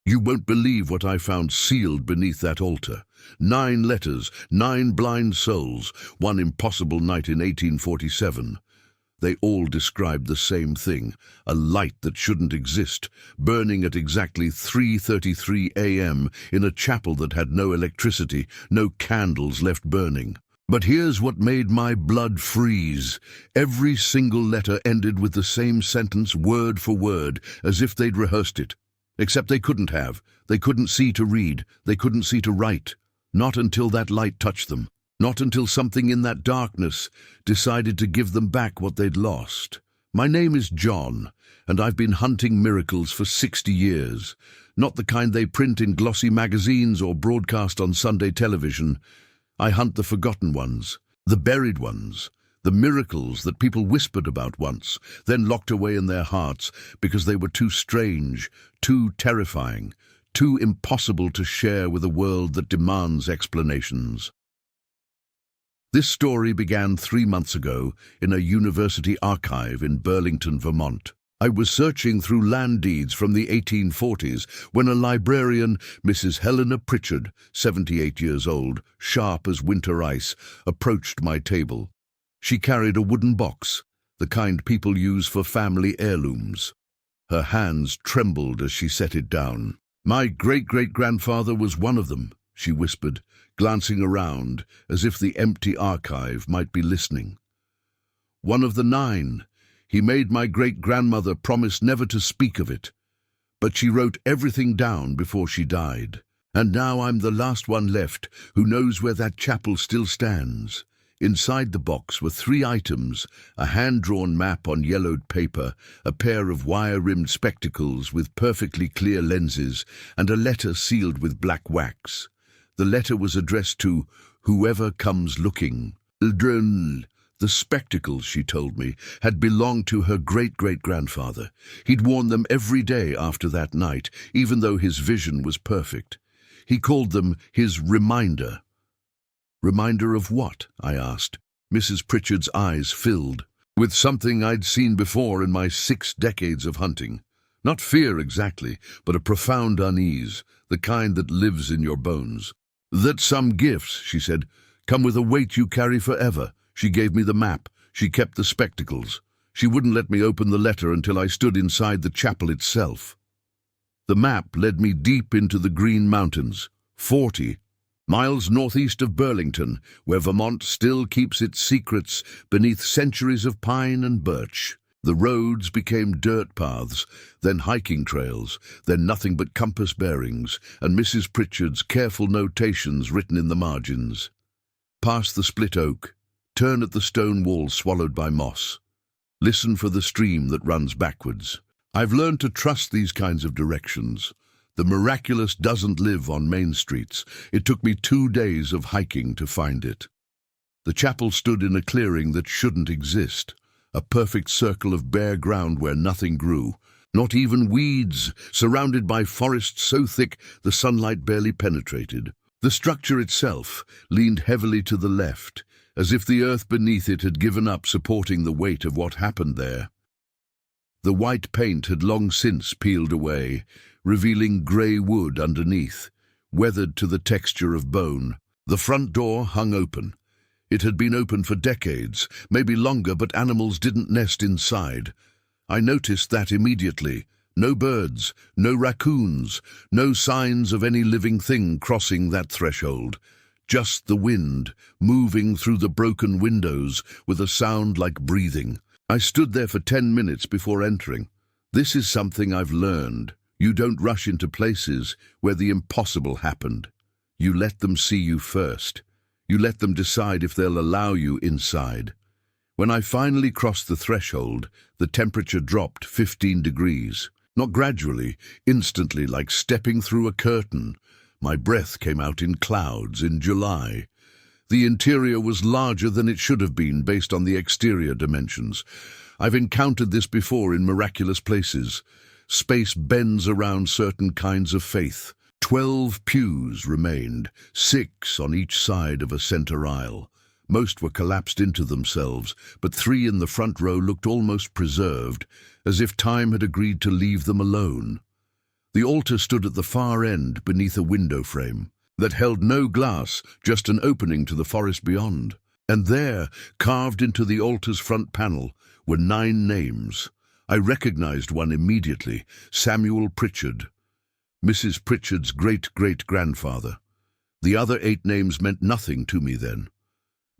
You won't believe what I found sealed beneath that altar. 9 letters, 9 blind souls, one impossible night in 1847. They all described the same thing, a light that shouldn't exist, burning at exactly 3:33 a.m. in a chapel that had no electricity, no candles left burning. But here's what made my blood freeze. Every single letter ended with the same sentence, word for word, as if they'd rehearsed it. Except they couldn't have. They couldn't see to read. They couldn't see to write. Not until that light touched them. Not until something in that darkness decided to give them back what they'd lost. My name is John, and I've been hunting miracles for 60 years. Not the kind they print in glossy magazines or broadcast on Sunday television. I hunt the forgotten ones, the buried ones, the miracles that people whispered about once, then locked away in their hearts because they were too strange, too terrifying, too impossible to share with a world that demands explanations. This story began 3 months ago in a university archive in Burlington, Vermont. I was searching through land deeds from the 1840s when a librarian, Mrs. Helena Pritchard, 78 years old, sharp as winter ice, approached my table. She carried a wooden box, the kind people use for family heirlooms. Her hands trembled as she set it down. "My great-great-grandfather was one of them," she whispered, glancing around as if the empty archive might be listening. "One of the 9. He made my great-grandmother promise never to speak of it, but she wrote everything down before she died. And now I'm the last one left who knows where that chapel still stands." Inside the box were 3 items, a hand-drawn map on yellowed paper, a pair of wire-rimmed spectacles with perfectly clear lenses, and a letter sealed with black wax. The letter was addressed to whoever comes looking. The spectacles, she told me, had belonged to her great-great-grandfather. He'd worn them every day after that night, even though his vision was perfect. He called them his reminder. "Reminder of what?" I asked. Mrs. Pritchard's eyes filled with something I'd seen before in my 6 decades of hunting. Not fear exactly, but a profound unease, the kind that lives in your bones. "That some gifts," she said, "come with a weight you carry forever." She gave me the map. She kept the spectacles. She wouldn't let me open the letter until I stood inside the chapel itself. The map led me deep into the Green Mountains, 40 miles northeast of Burlington, where Vermont still keeps its secrets beneath centuries of pine and birch. The roads became dirt paths, then hiking trails, then nothing but compass bearings, and Mrs. Pritchard's careful notations written in the margins. Past the split oak, turn at the stone wall swallowed by moss. Listen for the stream that runs backwards. I've learned to trust these kinds of directions. The miraculous doesn't live on main streets. It took me 2 days of hiking to find it. The chapel stood in a clearing that shouldn't exist, a perfect circle of bare ground where nothing grew, not even weeds, surrounded by forests so thick the sunlight barely penetrated. The structure itself leaned heavily to the left, as if the earth beneath it had given up supporting the weight of what happened there. The white paint had long since peeled away, revealing grey wood underneath, weathered to the texture of bone. The front door hung open. It had been open for decades, maybe longer, but animals didn't nest inside. I noticed that immediately. No birds, no raccoons, no signs of any living thing crossing that threshold. Just the wind, moving through the broken windows with a sound like breathing. I stood there for 10 minutes before entering. This is something I've learned. You don't rush into places where the impossible happened. You let them see you first. You let them decide if they'll allow you inside. When I finally crossed the threshold, the temperature dropped 15 degrees. Not gradually, instantly, like stepping through a curtain. My breath came out in clouds in July. The interior was larger than it should have been based on the exterior dimensions. I've encountered this before in miraculous places. Space bends around certain kinds of faith. 12 pews remained, 6 on each side of a center aisle. Most were collapsed into themselves, but 3 in the front row looked almost preserved, as if time had agreed to leave them alone. The altar stood at the far end beneath a window frame that held no glass, just an opening to the forest beyond. And there, carved into the altar's front panel, were 9 names. I recognized one immediately, Samuel Pritchard, Mrs. Pritchard's great-great-grandfather. The other 8 names meant nothing to me then.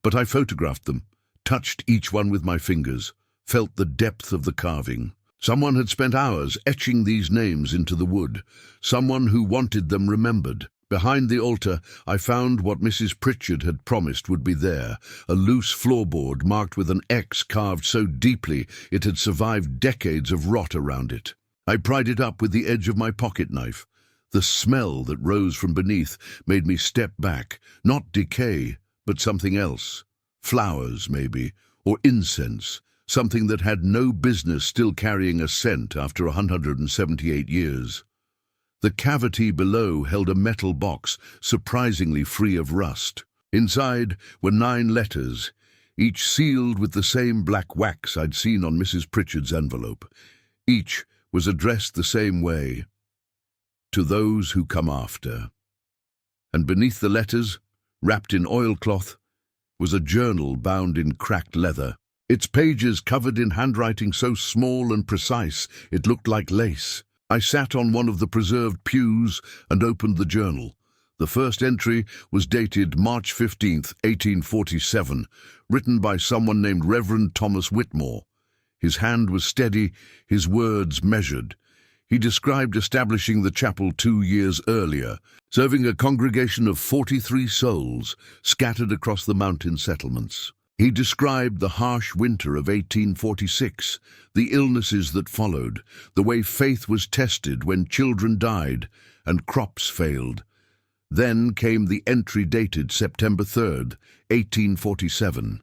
But I photographed them, touched each one with my fingers, felt the depth of the carving. Someone had spent hours etching these names into the wood, someone who wanted them remembered. Behind the altar, I found what Mrs. Pritchard had promised would be there, a loose floorboard marked with an X carved so deeply it had survived decades of rot around it. I pried it up with the edge of my pocket knife. The smell that rose from beneath made me step back, not decay, but something else. Flowers, maybe, or incense, something that had no business still carrying a scent after 178 years. The cavity below held a metal box, surprisingly free of rust. Inside were 9 letters, each sealed with the same black wax I'd seen on Mrs. Pritchard's envelope. Each was addressed the same way, to those who come after. And beneath the letters, wrapped in oilcloth, was a journal bound in cracked leather, its pages covered in handwriting so small and precise it looked like lace. I sat on one of the preserved pews and opened the journal. The first entry was dated March 15th, 1847, written by someone named Reverend Thomas Whitmore. His hand was steady, his words measured. He described establishing the chapel 2 years earlier, serving a congregation of 43 souls scattered across the mountain settlements. He described the harsh winter of 1846, the illnesses that followed, the way faith was tested when children died and crops failed. Then came the entry dated September 3rd, 1847.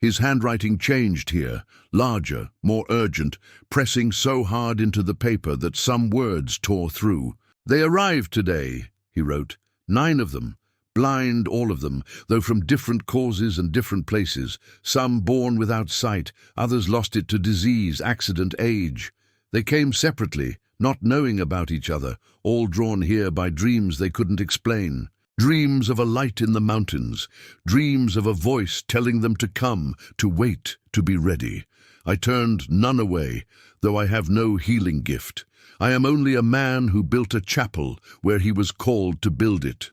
His handwriting changed here, larger, more urgent, pressing so hard into the paper that some words tore through. "They arrived today," he wrote, 9 of them. Blind, all of them, though from different causes and different places, some born without sight, others lost it to disease, accident, age. They came separately, not knowing about each other, all drawn here by dreams they couldn't explain. Dreams of a light in the mountains, dreams of a voice telling them to come, to wait, to be ready. I turned none away, though I have no healing gift. I am only a man who built a chapel where he was called to build it.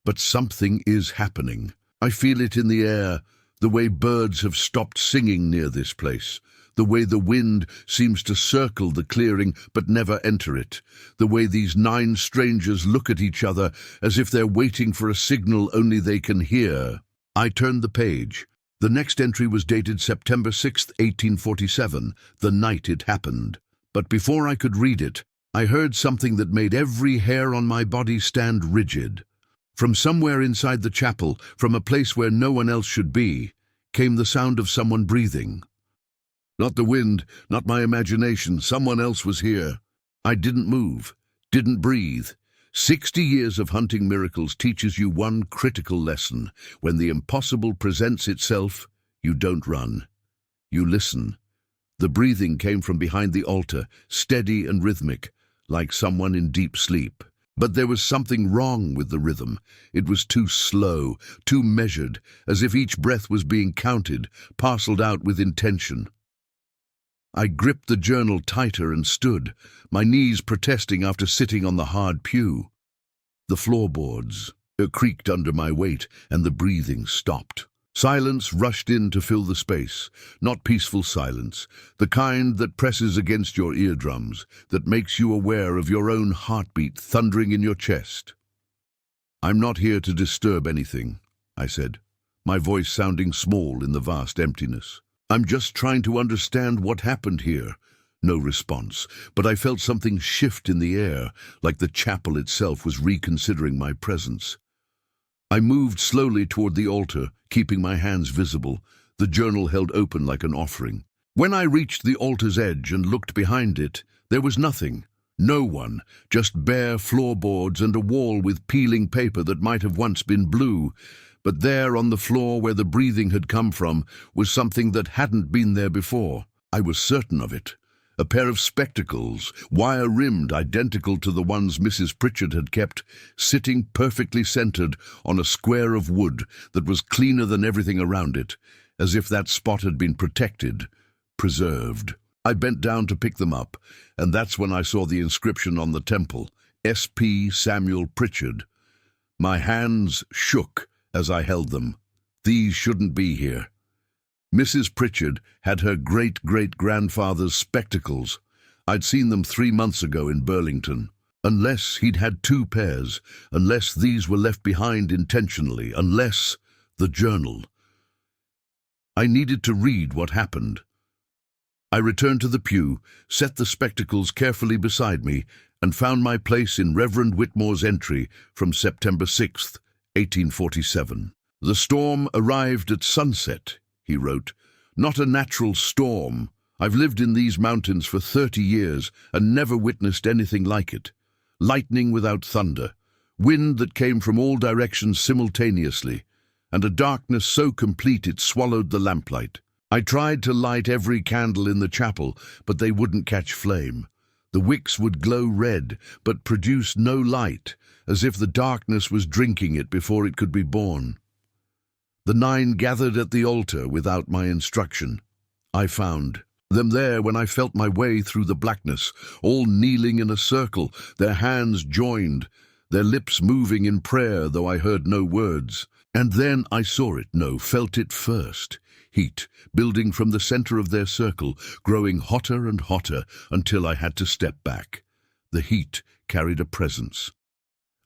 But something is happening. I feel it in the air, the way birds have stopped singing near this place, the way the wind seems to circle the clearing but never enter it, the way these 9 strangers look at each other as if they're waiting for a signal only they can hear. I turned the page. The next entry was dated September 6th, 1847, the night it happened. But before I could read it, I heard something that made every hair on my body stand rigid. From somewhere inside the chapel, from a place where no one else should be, came the sound of someone breathing. Not the wind, not my imagination, someone else was here. I didn't move, didn't breathe. 60 years of hunting miracles teaches you one critical lesson. When the impossible presents itself, you don't run. You listen. The breathing came from behind the altar, steady and rhythmic, like someone in deep sleep. But there was something wrong with the rhythm. It was too slow, too measured, as if each breath was being counted, parceled out with intention. I gripped the journal tighter and stood, my knees protesting after sitting on the hard pew. The floorboards creaked under my weight, and the breathing stopped. Silence rushed in to fill the space, not peaceful silence, the kind that presses against your eardrums, that makes you aware of your own heartbeat thundering in your chest. "I'm not here to disturb anything," I said, my voice sounding small in the vast emptiness. "I'm just trying to understand what happened here." No response, but I felt something shift in the air, like the chapel itself was reconsidering my presence. I moved slowly toward the altar, keeping my hands visible, the journal held open like an offering. When I reached the altar's edge and looked behind it, there was nothing. No one, just bare floorboards and a wall with peeling paper that might have once been blue. But there on the floor where the breathing had come from was something that hadn't been there before. I was certain of it. A pair of spectacles, wire-rimmed, identical to the ones Mrs. Pritchard had kept, sitting perfectly centered on a square of wood that was cleaner than everything around it, as if that spot had been protected, preserved. I bent down to pick them up, and that's when I saw the inscription on the temple, S.P. Samuel Pritchard. My hands shook as I held them. These shouldn't be here. Mrs. Pritchard had her great-great-grandfather's spectacles. I'd seen them 3 months ago in Burlington. Unless he'd had 2 pairs, unless these were left behind intentionally, unless the journal. I needed to read what happened. I returned to the pew, set the spectacles carefully beside me, and found my place in Reverend Whitmore's entry from September 6th, 1847. The storm arrived at sunset, he wrote. Not a natural storm. I've lived in these mountains for 30 years and never witnessed anything like it. Lightning without thunder, wind that came from all directions simultaneously, and a darkness so complete it swallowed the lamplight. I tried to light every candle in the chapel, but they wouldn't catch flame. The wicks would glow red, but produce no light, as if the darkness was drinking it before it could be born. The 9 gathered at the altar without my instruction. I found them there when I felt my way through the blackness, all kneeling in a circle, their hands joined, their lips moving in prayer, though I heard no words. And then I saw it, felt it first. Heat, building from the center of their circle, growing hotter and hotter until I had to step back. The heat carried a presence.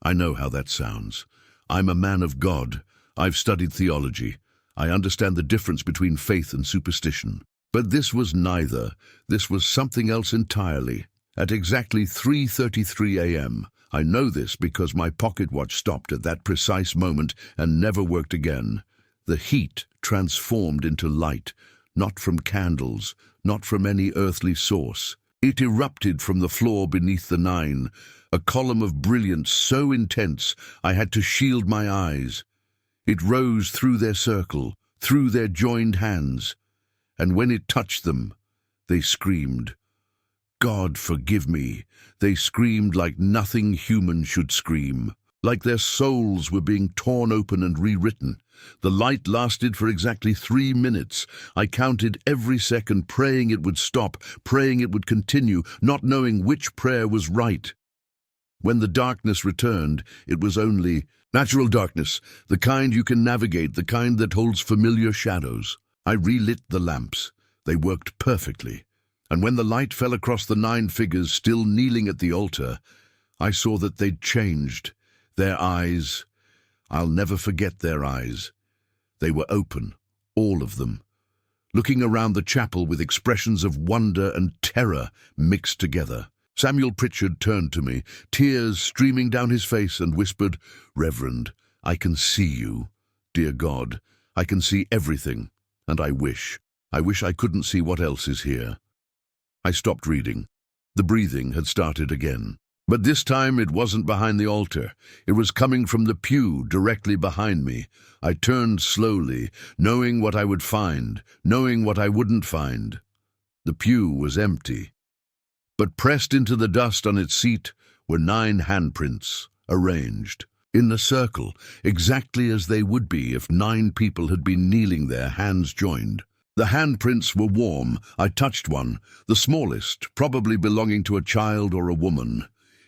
I know how that sounds. I'm a man of God. I've studied theology. I understand the difference between faith and superstition. But this was neither. This was something else entirely. At exactly 3:33 a.m., I know this because my pocket watch stopped at that precise moment and never worked again. The heat transformed into light, not from candles, not from any earthly source. It erupted from the floor beneath the 9, a column of brilliance so intense I had to shield my eyes. It rose through their circle, through their joined hands, and when it touched them, they screamed. God forgive me, they screamed like nothing human should scream, like their souls were being torn open and rewritten. The light lasted for exactly 3 minutes. I counted every second, praying it would stop, praying it would continue, not knowing which prayer was right. When the darkness returned, it was only natural darkness, the kind you can navigate, the kind that holds familiar shadows. I relit the lamps. They worked perfectly. And when the light fell across the 9 figures still kneeling at the altar, I saw that they'd changed. Their eyes, I'll never forget their eyes. They were open, all of them, looking around the chapel with expressions of wonder and terror mixed together. Samuel Pritchard turned to me, tears streaming down his face, and whispered, "Reverend, I can see you. Dear God, I can see everything, and I wish I couldn't see what else is here." I stopped reading. The breathing had started again. But this time it wasn't behind the altar. It was coming from the pew directly behind me. I turned slowly, knowing what I would find, knowing what I wouldn't find. The pew was empty. But pressed into the dust on its seat were 9 handprints, arranged, in a circle, exactly as they would be if 9 people had been kneeling there, hands joined. The handprints were warm. I touched one, the smallest, probably belonging to a child or a woman.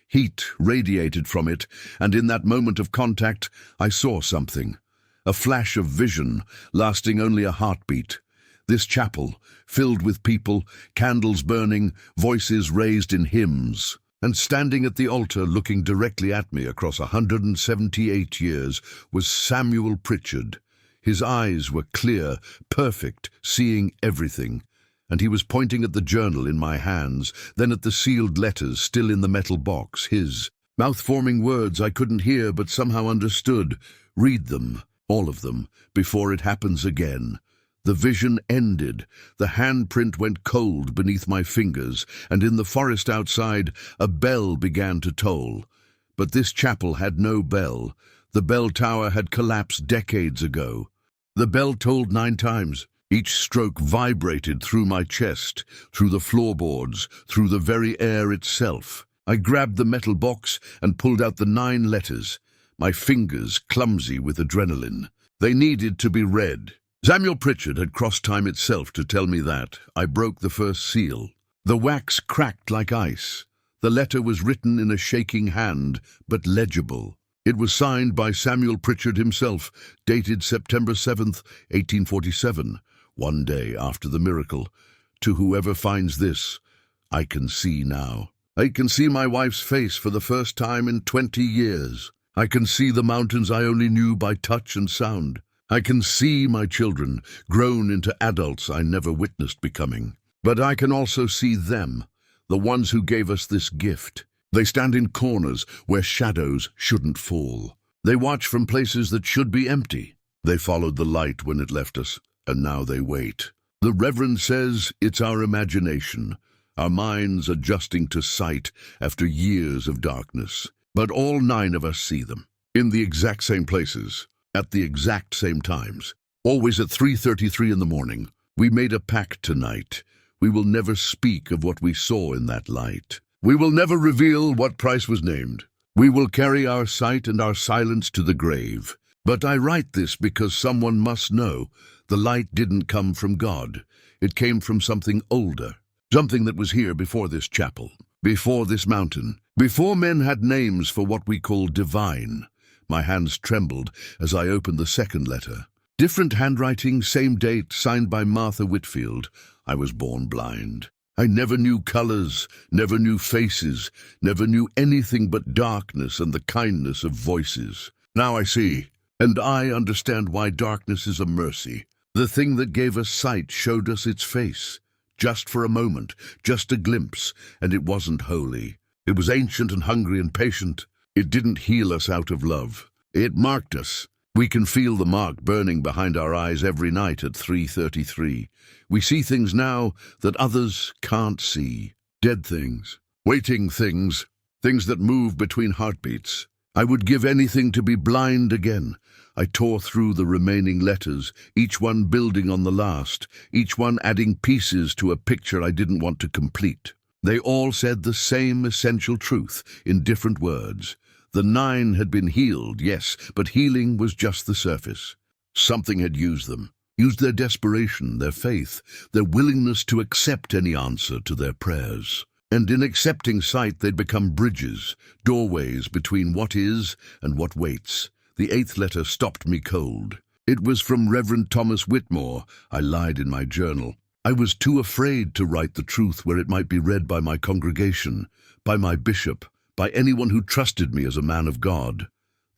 Heat radiated from it, and in that moment of contact, I saw something. A flash of vision, lasting only a heartbeat. This chapel, filled with people, candles burning, voices raised in hymns. And standing at the altar, looking directly at me across 178 years, was Samuel Pritchard. His eyes were clear, perfect, seeing everything. And he was pointing at the journal in my hands, then at the sealed letters still in the metal box, his. Mouth-forming words I couldn't hear but somehow understood. Read them, all of them, before it happens again. The vision ended. The handprint went cold beneath my fingers, and in the forest outside, a bell began to toll. But this chapel had no bell. The bell tower had collapsed decades ago. The bell tolled 9 times. Each stroke vibrated through my chest, through the floorboards, through the very air itself. I grabbed the metal box and pulled out the 9 letters, my fingers clumsy with adrenaline. They needed to be read. Samuel Pritchard had crossed time itself to tell me that. I broke the first seal. The wax cracked like ice. The letter was written in a shaking hand, but legible. It was signed by Samuel Pritchard himself, dated September 7th, 1847, one day after the miracle. To whoever finds this, I can see now. I can see my wife's face for the first time in 20 years. I can see the mountains I only knew by touch and sound. I can see my children, grown into adults I never witnessed becoming. But I can also see them, the ones who gave us this gift. They stand in corners where shadows shouldn't fall. They watch from places that should be empty. They followed the light when it left us, and now they wait. The Reverend says it's our imagination, our minds adjusting to sight after years of darkness. But all 9 of us see them, in the exact same places, at the exact same times, always at 3:33 in the morning. We made a pact tonight. We will never speak of what we saw in that light. We will never reveal what price was named. We will carry our sight and our silence to the grave. But I write this because someone must know the light didn't come from God. It came from something older, something that was here before this chapel, before this mountain, before men had names for what we call divine. My hands trembled as I opened the second letter. Different handwriting, same date, signed by Martha Whitfield. I was born blind. I never knew colors, never knew faces, never knew anything but darkness and the kindness of voices. Now I see, and I understand why darkness is a mercy. The thing that gave us sight showed us its face, just for a moment, just a glimpse, and it wasn't holy. It was ancient and hungry and patient. It didn't heal us out of love. It marked us. We can feel the mark burning behind our eyes every night at 3:33. We see things now that others can't see. Dead things, waiting things, things that move between heartbeats. I would give anything to be blind again. I tore through the remaining letters, each one building on the last, each one adding pieces to a picture I didn't want to complete. They all said the same essential truth in different words. The 9 had been healed, yes, but healing was just the surface. Something had used them, used their desperation, their faith, their willingness to accept any answer to their prayers. And in accepting sight, they'd become bridges, doorways between what is and what waits. The 8th letter stopped me cold. It was from Reverend Thomas Whitmore. I lied in my journal. I was too afraid to write the truth where it might be read by my congregation, by my bishop, by anyone who trusted me as a man of God.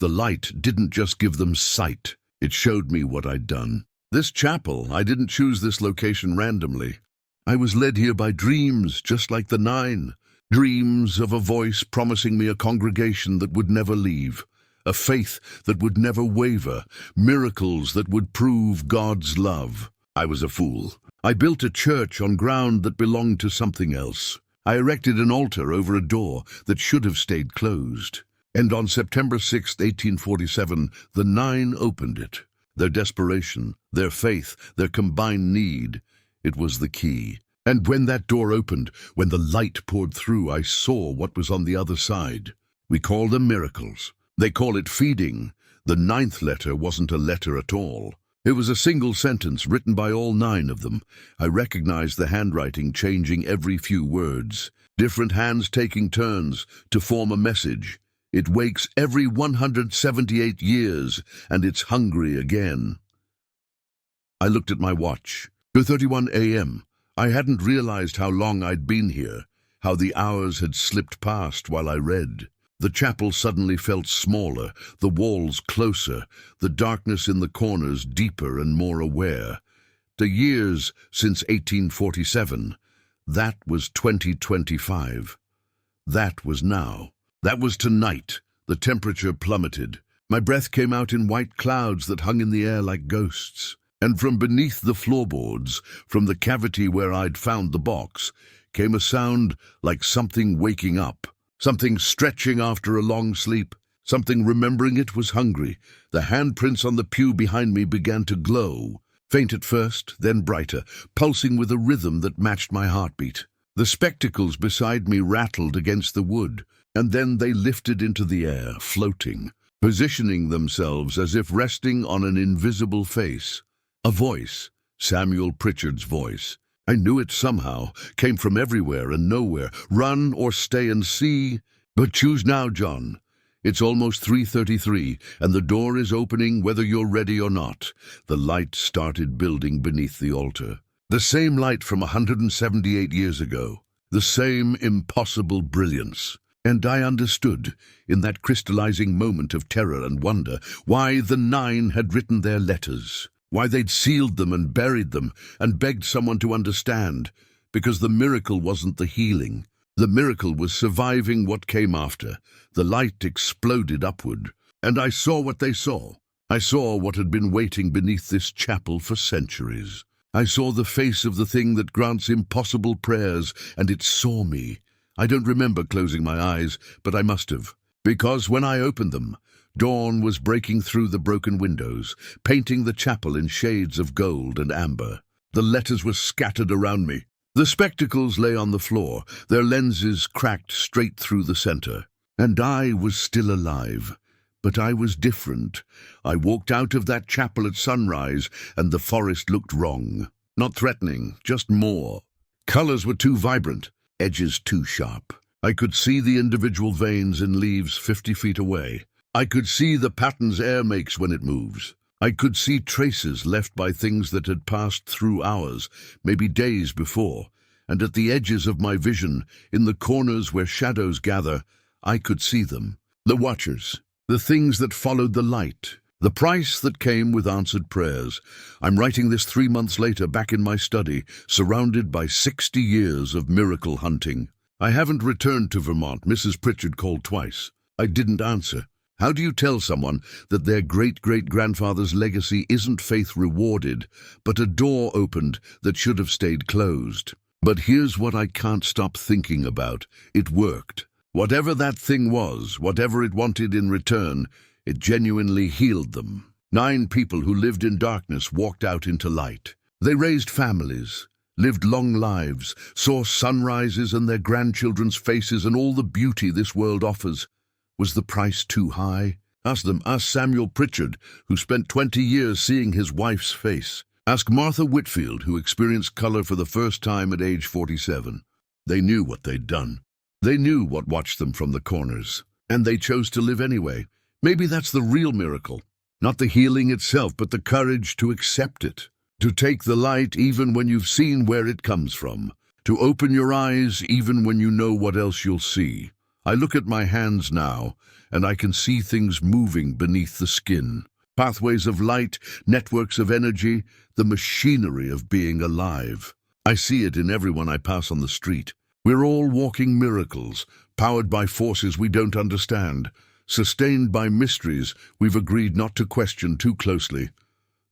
The light didn't just give them sight. It showed me what I'd done. This chapel, I didn't choose this location randomly. I was led here by dreams, just like the 9. Dreams of a voice promising me a congregation that would never leave, a faith that would never waver, miracles that would prove God's love. I was a fool. I built a church on ground that belonged to something else. I erected an altar over a door that should have stayed closed. And on September 6, 1847, the 9 opened it. Their desperation, their faith, their combined need. It was the key. And when that door opened, when the light poured through, I saw what was on the other side. We call them miracles. They call it feeding. The 9th letter wasn't a letter at all. It was a single sentence written by all 9 of them. I recognized the handwriting changing every few words, different hands taking turns to form a message. It wakes every 178 years, and it's hungry again. I looked at my watch. 2:31 a.m. I hadn't realized how long I'd been here, how the hours had slipped past while I read. The chapel suddenly felt smaller, the walls closer, the darkness in the corners deeper and more aware. The years since 1847, that was 2025. That was now. That was tonight. The temperature plummeted. My breath came out in white clouds that hung in the air like ghosts. And from beneath the floorboards, from the cavity where I'd found the box, came a sound like something waking up. Something stretching after a long sleep, something remembering it was hungry. The handprints on the pew behind me began to glow, Faint at first, then brighter, pulsing with a rhythm that matched my heartbeat. The spectacles beside me rattled against the wood, and then they lifted into the air, floating, positioning themselves as if resting on an invisible face. A voice, Samuel Pritchard's voice. I knew it somehow, came from everywhere and nowhere. Run or stay and see, but choose now, John. It's almost 3:33, and the door is opening whether you're ready or not. The light started building beneath the altar. The same light from 178 years ago. The same impossible brilliance. And I understood, in that crystallizing moment of terror and wonder, why the 9 had written their letters. Why they'd sealed them and buried them and begged someone to understand. Because the miracle wasn't the healing. The miracle was surviving what came after. The light exploded upward, and I saw what they saw. I saw what had been waiting beneath this chapel for centuries. I saw the face of the thing that grants impossible prayers, and it saw me. I don't remember closing my eyes, but I must have. Because when I opened them, dawn was breaking through the broken windows, painting the chapel in shades of gold and amber. The letters were scattered around me. The spectacles lay on the floor, their lenses cracked straight through the center. And I was still alive. But I was different. I walked out of that chapel at sunrise, and the forest looked wrong. Not threatening, just more. Colors were too vibrant, edges too sharp. I could see the individual veins in leaves 50 feet away. I could see the patterns air makes when it moves. I could see traces left by things that had passed through hours, maybe days before. And at the edges of my vision, in the corners where shadows gather, I could see them. The watchers. The things that followed the light. The price that came with answered prayers. I'm writing this 3 months later, back in my study, surrounded by 60 years of miracle hunting. I haven't returned to Vermont. Mrs. Pritchard called twice. I didn't answer. How do you tell someone that their great-great-grandfather's legacy isn't faith rewarded, but a door opened that should have stayed closed? But here's what I can't stop thinking about. It worked. Whatever that thing was, whatever it wanted in return, it genuinely healed them. 9 people who lived in darkness walked out into light. They raised families, lived long lives, saw sunrises and their grandchildren's faces and all the beauty this world offers. Was the price too high? Ask them. Ask Samuel Pritchard, who spent 20 years seeing his wife's face. Ask Martha Whitfield, who experienced color for the first time at age 47. They knew what they'd done. They knew what watched them from the corners, and they chose to live anyway. Maybe that's the real miracle. Not the healing itself, but the courage to accept it. To take the light even when you've seen where it comes from. To open your eyes even when you know what else you'll see. I look at my hands now, and I can see things moving beneath the skin. Pathways of light, networks of energy, the machinery of being alive. I see it in everyone I pass on the street. We're all walking miracles, powered by forces we don't understand, sustained by mysteries we've agreed not to question too closely.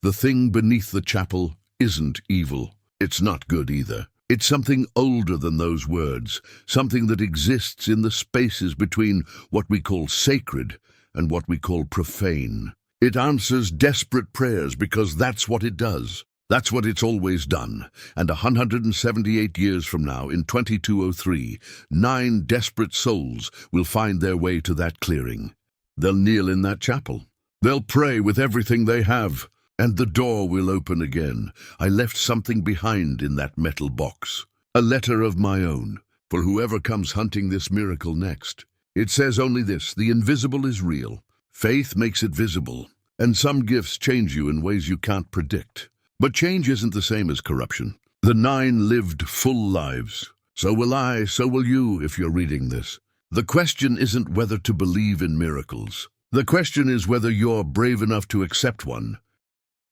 The thing beneath the chapel isn't evil. It's not good either. It's something older than those words, something that exists in the spaces between what we call sacred and what we call profane. It answers desperate prayers because that's what it does. That's what it's always done. And 178 years from now, in 2203, 9 desperate souls will find their way to that clearing. They'll kneel in that chapel. They'll pray with everything they have. And the door will open again. I left something behind in that metal box. A letter of my own, for whoever comes hunting this miracle next. It says only this: the invisible is real. Faith makes it visible. And some gifts change you in ways you can't predict. But change isn't the same as corruption. The 9 lived full lives. So will I, so will you, if you're reading this. The question isn't whether to believe in miracles. The question is whether you're brave enough to accept one,